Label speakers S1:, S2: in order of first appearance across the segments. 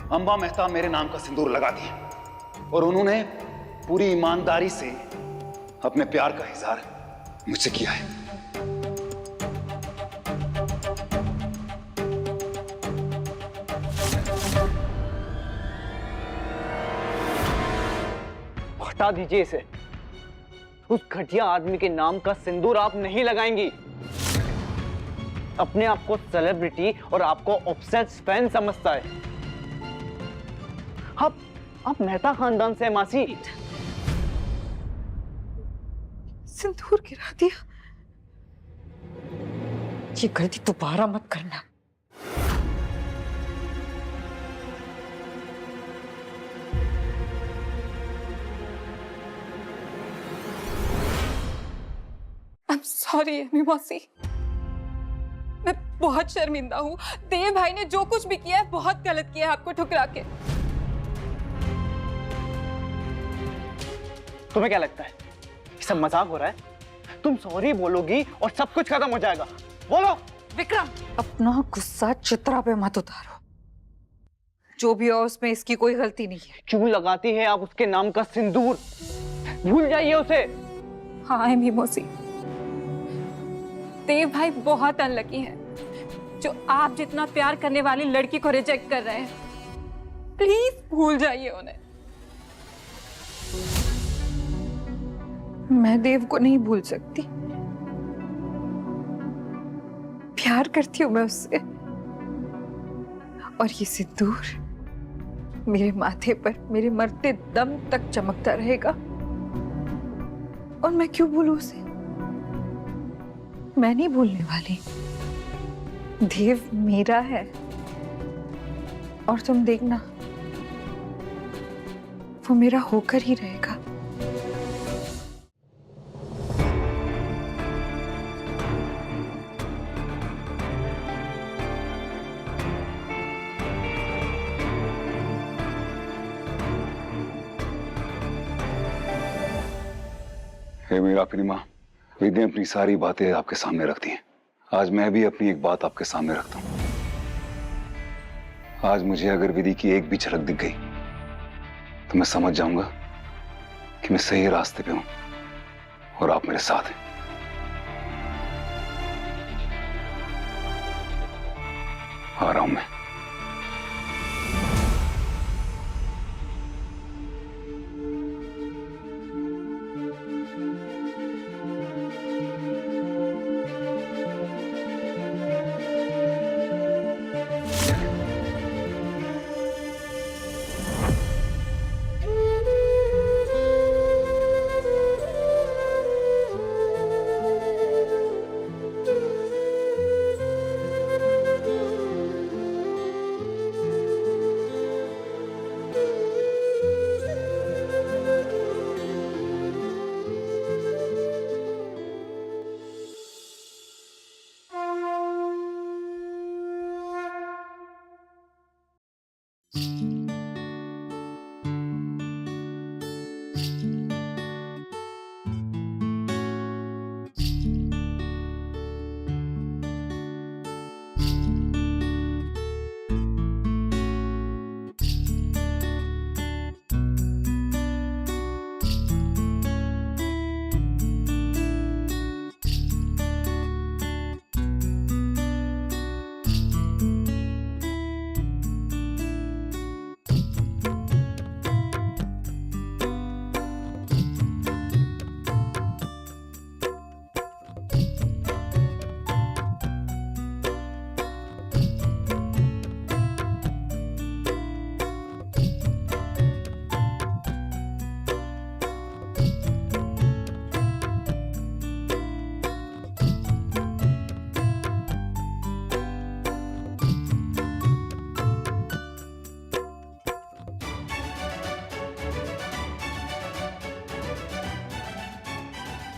S1: अंबा मेहता मेरे नाम का सिंदूर लगा दिए और उन्होंने पूरी ईमानदारी से अपने प्यार का इजहार मुझसे किया है।
S2: हटा दीजिए इसे। उस घटिया आदमी के नाम का सिंदूर आप नहीं लगाएंगी। अपने आप को सेलिब्रिटी और आपको ऑब्सेस्ड फैन समझता है। आप मेहता खानदान से हैं मासी।
S3: सिंदूर गिरा दिया। ये गलती दोबारा मत करना।
S4: I'm sorry, अम्मी मौसी। मैं बहुत शर्मिंदा हूँ। देव भाई ने जो कुछ भी किया है बहुत गलत किया है आपको ठुकरा के।
S2: तुम्हें क्या लगता है ये सब मजाक हो रहा है? तुम सॉरी बोलोगी और सब कुछ खत्म हो जाएगा। बोलो।
S3: विक्रम, अपना गुस्सा चित्रा पे मत उतारो। जो भी हो उसमें इसकी कोई गलती नहीं है।
S2: क्यों लगाती है आप उसके नाम का सिंदूर? भूल जाइए उसे।
S4: हाँ अम्मी मौसी, देव भाई बहुत अनलकी है जो आप जितना प्यार करने वाली लड़की को रिजेक्ट कर रहे हैं। प्लीज भूल जाइए उन्हें।
S3: मैं देव को नहीं भूल सकती। प्यार करती हूँ मैं उससे। और ये सिंदूर मेरे माथे पर मेरे मरते दम तक चमकता रहेगा। और मैं क्यों भूलूं उसे? मैं नहीं भूलने वाली। देव मेरा है। और तुम देखना, वो मेरा होकर ही रहेगा।
S1: हे मेरा अपनी माँ, विधि ने अपनी सारी बातें आपके सामने रख दी हैं। आज मैं भी अपनी एक बात आपके सामने रखता हूँ। आज मुझे अगर विधि की एक भी झलक दिख गई तो मैं समझ जाऊंगा कि मैं सही रास्ते पे हूं और आप मेरे साथ हैं। आ रहा हूं मैं।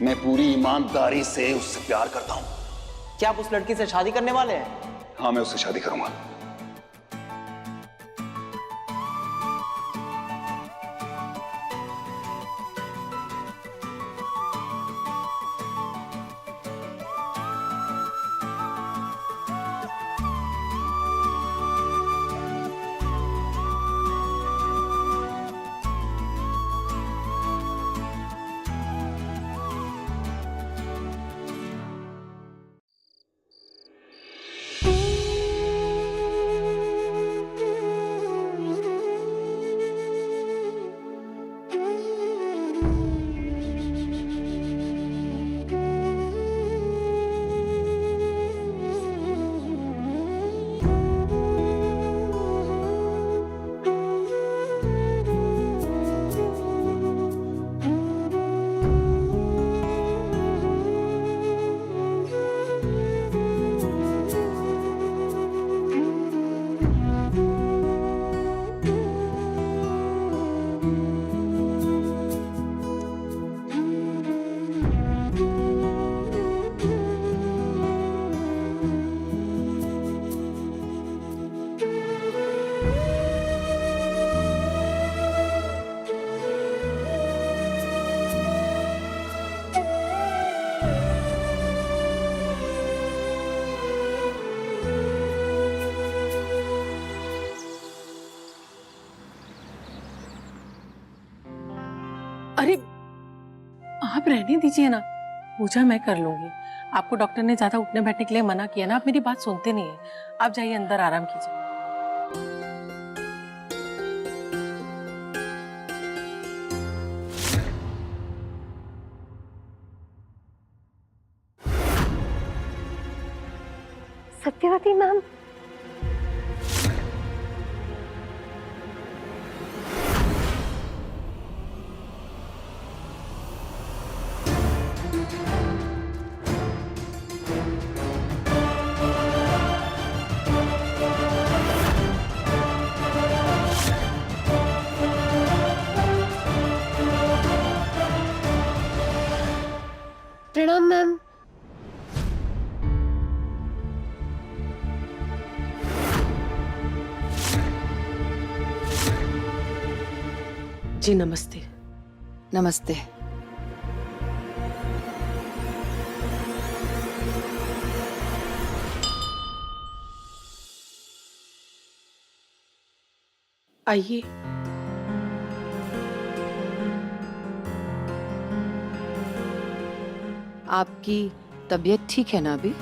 S1: मैं पूरी ईमानदारी से उससे प्यार करता हूं।
S2: क्या आप उस लड़की से शादी करने वाले हैं?
S1: हाँ, मैं उससे शादी करूंगा।
S5: आप रहने दीजिए ना, पूजा मैं कर लूंगी। आपको डॉक्टर ने ज्यादा उठने बैठने के लिए मना किया ना, आप मेरी बात सुनते नहीं है। आप जाइए अंदर आराम कीजिए।
S6: सत्यवती मैम, प्रणाम मैम।
S5: जी नमस्ते।
S7: नमस्ते।
S5: आइए।
S7: आपकी तबीयत ठीक है ना अभी?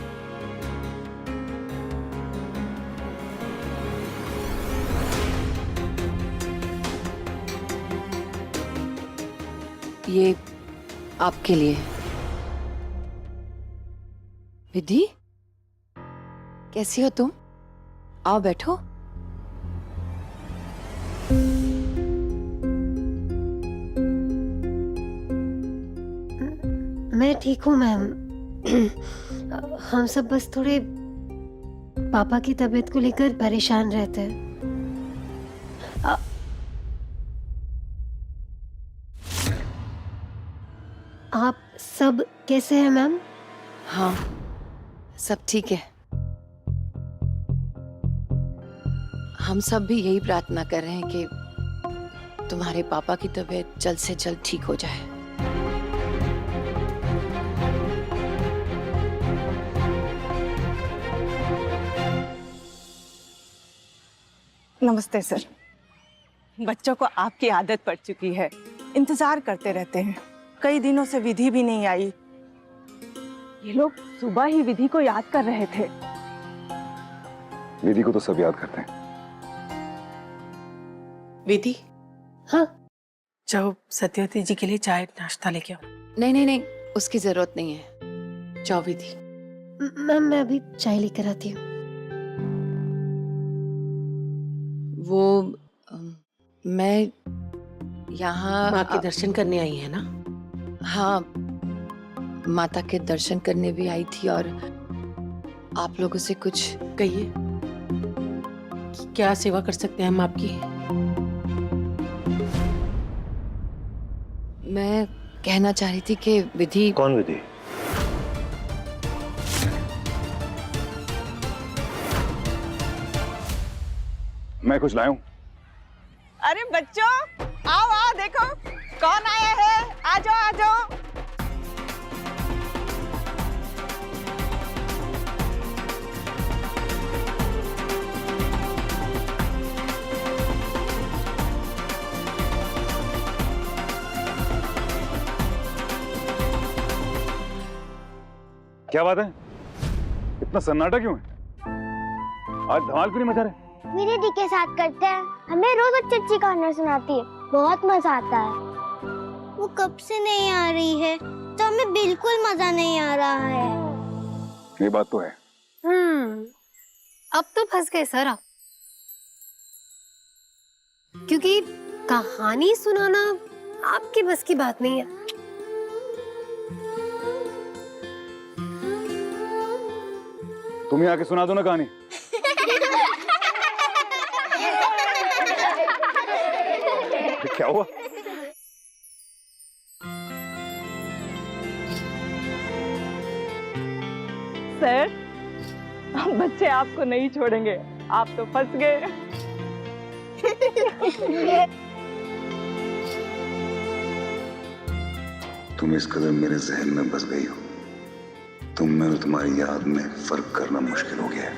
S7: ये आपके लिए। विधि, कैसी हो तुम? आओ बैठो।
S6: मैं ठीक हूँ मैम। हम सब बस थोड़े पापा की तबीयत को लेकर परेशान रहते हैं। आप सब कैसे हैं मैम?
S7: हाँ, सब ठीक है। हम सब भी यही प्रार्थना कर रहे हैं कि तुम्हारे पापा की तबीयत जल्द से जल्द ठीक हो जाए।
S2: नमस्ते सर। बच्चों को आपकी आदत पड़ चुकी है, इंतजार करते रहते हैं। कई दिनों से विधि भी नहीं आई। ये लोग सुबह ही विधि को याद कर रहे थे।
S1: विधि को तो सब याद करते हैं।
S5: विधि,
S6: हाँ
S5: जाओ सत्यवती जी के लिए चाय नाश्ता लेके आओ।
S7: नहीं नहीं नहीं, उसकी जरूरत नहीं है।
S5: जाओ विधि।
S6: मैम, मैं अभी चाय लेकर आती हूँ।
S7: वो मैं यहाँ
S5: माँ के दर्शन करने आई है ना?
S7: हाँ, माता के दर्शन करने भी आई थी और आप लोगों से कुछ।
S5: कहिए, क्या सेवा कर सकते हैं हम आपकी?
S7: मैं कहना चाह रही थी कि विधि।
S1: कौन विधि? मैं कुछ लाया हूं।
S2: अरे बच्चों, आओ आओ, देखो कौन आया है। आ जाओ आ जाओ।
S1: क्या बात है? इतना सन्नाटा क्यों है? आज धमाल क्यों नहीं मचा रहे?
S8: मेरे दी के साथ करते हैं। हमें रोज अच्छी अच्छी कहानियां सुनाती है, बहुत मजा आता है। वो कब से नहीं आ रही है तो हमें बिल्कुल मजा नहीं आ रहा है।
S1: ये बात तो है।
S6: अब तो फंस गए सर आप, क्योंकि कहानी सुनाना आपकी बस की बात नहीं है।
S1: तुम ही आके सुना दो ना कहानी। क्या हुआ?
S2: सर, बच्चे आपको नहीं छोड़ेंगे, आप तो फंस गए।
S1: तुम इस कदर मेरे जहन में बस गई हो, तुम में और तुम्हारी याद में फर्क करना मुश्किल हो गया है।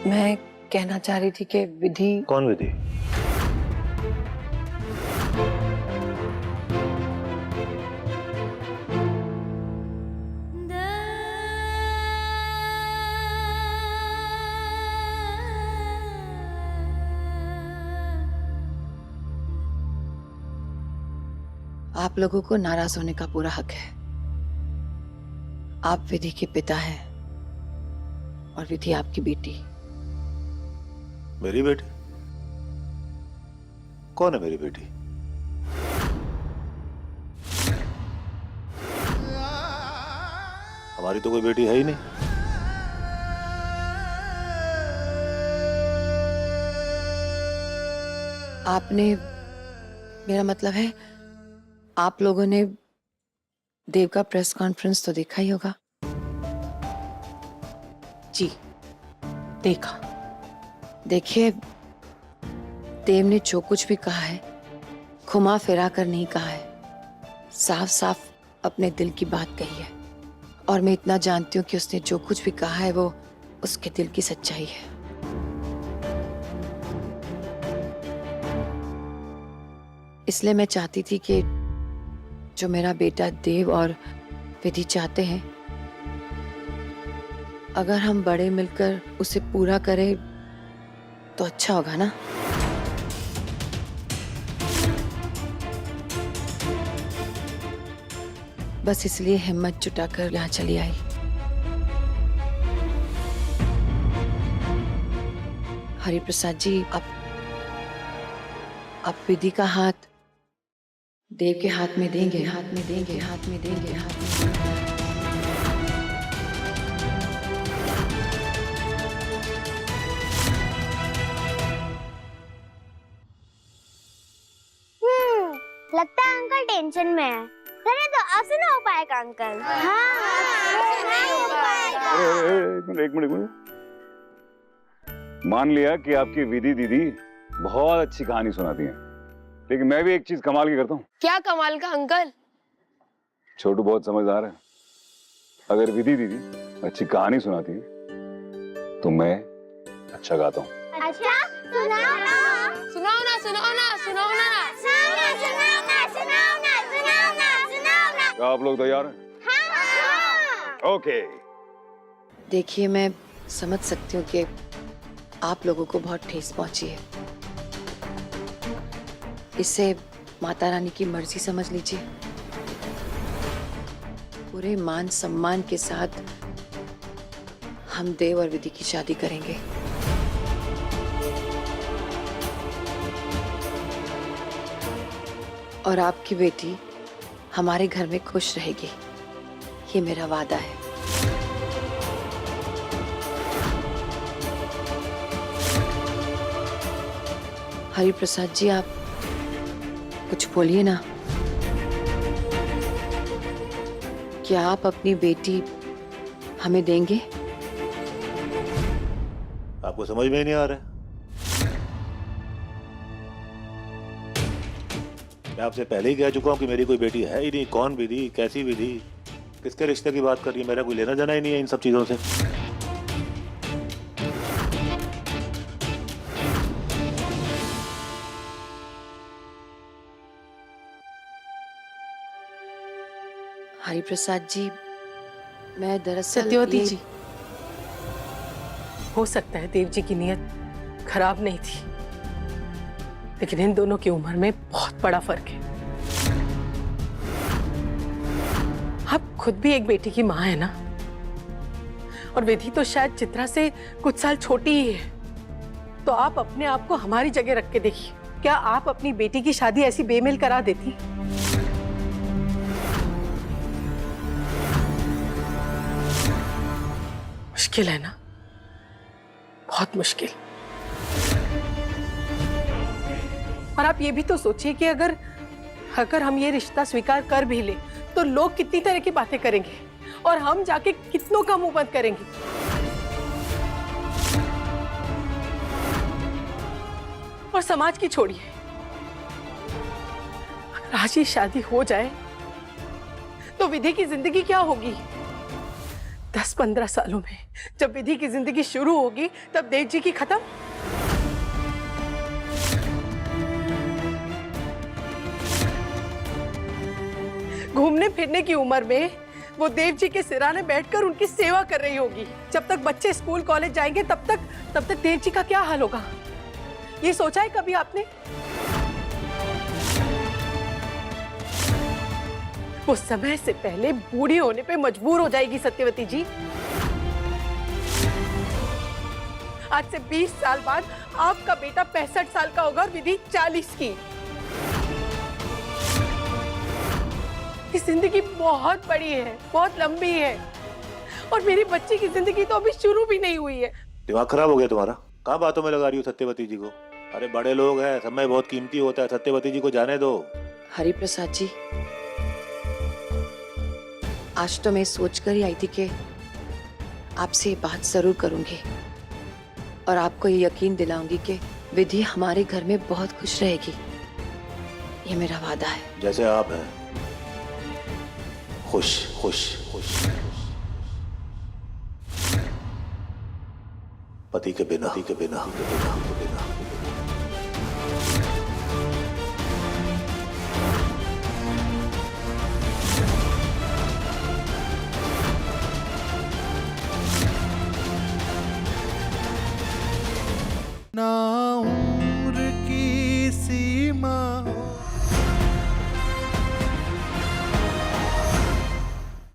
S7: मैं कहना चाह रही थी कि विधि।
S1: कौन विधि?
S7: आप लोगों को नाराज होने का पूरा हक है। आप विधि के पिता हैं और विधि आपकी बेटी।
S9: मेरी बेटी? कौन है मेरी बेटी? हमारी तो कोई बेटी है ही नहीं।
S7: आपने, मेरा मतलब है आप लोगों ने देव का प्रेस कॉन्फ्रेंस तो देखा ही होगा।
S5: जी देखा।
S7: देखिए, देव ने जो कुछ भी कहा है घुमा फिरा कर नहीं कहा है, साफ साफ अपने दिल की बात कही है। और मैं इतना जानती हूँ कि उसने जो कुछ भी कहा है वो उसके दिल की सच्चाई है। इसलिए मैं चाहती थी कि जो मेरा बेटा देव और विधि चाहते हैं, अगर हम बड़े मिलकर उसे पूरा करें तो अच्छा होगा ना। बस इसलिए हिम्मत जुटाकर यहाँ चली आई। हरिप्रसाद जी, आप विधि का हाथ देव के हाथ में देंगे, हाथ में देंगे, हाथ में देंगे, हाथ में देंगे।
S8: लगता है अंकल टेंशन में है। चलिए तो अब से ना हो पाएगा अंकल। हाँ, नहीं हो पाएगा।
S1: एक मिनट। मान लिया कि आपकी विधि दीदी बहुत अच्छी कहानी सुनाती हैं, लेकिन मैं भी एक चीज कमाल की करता हूँ।
S6: क्या कमाल का अंकल?
S1: छोटू बहुत समझदार है। अगर विधि दीदी अच्छी कहानी सुनाती है तो मैं अच्छा गाता हूँ।
S8: अच्छा, सुनाओ ना।
S6: सुनाओ ना, सुनाओ ना, सुनाओ ना।
S1: क्या आप लोग तैयार हैं?
S8: हाँ।
S1: ओके।
S7: देखिए, मैं समझ सकती हूँ कि आप लोगों को बहुत ठेस पहुंची है। इसे माता रानी की मर्जी समझ लीजिए। पूरे मान सम्मान के साथ हम देव और विधि की शादी करेंगे। और आपकी बेटी हमारे घर में खुश रहेगी, ये मेरा वादा है। हरिप्रसाद जी, आप कुछ बोलिए ना। क्या आप अपनी बेटी हमें देंगे?
S9: आपको समझ में ही नहीं आ रहा है? मैं आपसे पहले ही कह चुका हूँ कि मेरी कोई बेटी है ही नहीं। कौन विधि, कैसी विधि, किसके रिश्ते की बात कर रही है? मेरा कोई लेना देना ही नहीं है इन सब चीजों से।
S7: हरिप्रसाद जी, मैं दरअसल
S5: सत्यवती जी, हो सकता है देव जी की नीयत खराब नहीं थी, लेकिन इन दोनों की उम्र में बहुत बड़ा फर्क है। आप खुद भी एक बेटी की माँ है ना, और विधि तो शायद चित्रा से कुछ साल छोटी ही है। तो आप अपने आप को हमारी जगह रख के देखिए, क्या आप अपनी बेटी की शादी ऐसी बेमेल करा देती? मुश्किल है ना, बहुत मुश्किल। और आप ये भी तो सोचिए कि अगर हम ये रिश्ता स्वीकार कर भी ले तो लोग कितनी तरह की बातें करेंगे और हम जाके कितनों का मुंह बंद करेंगे। और समाज की छोड़िए, अगर आज ये शादी हो जाए तो विधि की जिंदगी क्या होगी? 10-15 सालों में जब विधि की जिंदगी शुरू होगी तब देव जी की खत्म। घूमने फिरने की उम्र में वो देव जी के सिराने बैठकर उनकी सेवा कर रही होगी। जब तक बच्चे स्कूल कॉलेज जाएंगे तब तक देव जी का क्या हाल होगा? ये सोचा है कभी आपने? वो समय से पहले बूढ़ी होने पे मजबूर हो जाएगी सत्यवती जी। आज से 20 साल बाद आपका बेटा 65 साल का होगा और विधि 40 की। ये जिंदगी बहुत बड़ी है, बहुत लंबी है, और मेरी बच्ची की जिंदगी तो अभी शुरू भी नहीं हुई है।
S9: दिमाग खराब हो गया तुम्हारा? कहाँ बातों में लगा रही हो सत्यवती जी को? अरे बड़े लोग हैं, समय बहुत कीमती होता है, सत्यवती जी को जाने दो।
S7: हरि प्रसाद जी, आज तो मैं सोच कर ही आई थी कि आपसे ये बात जरूर करूंगी और आपको ये यकीन दिलाऊंगी कि विधि हमारे घर में बहुत खुश रहेगी। ये मेरा वादा है।
S9: जैसे आप हैं, खुश खुश खुश। पति के बिना, पति के बिना, के बिना, के बिना।
S10: ना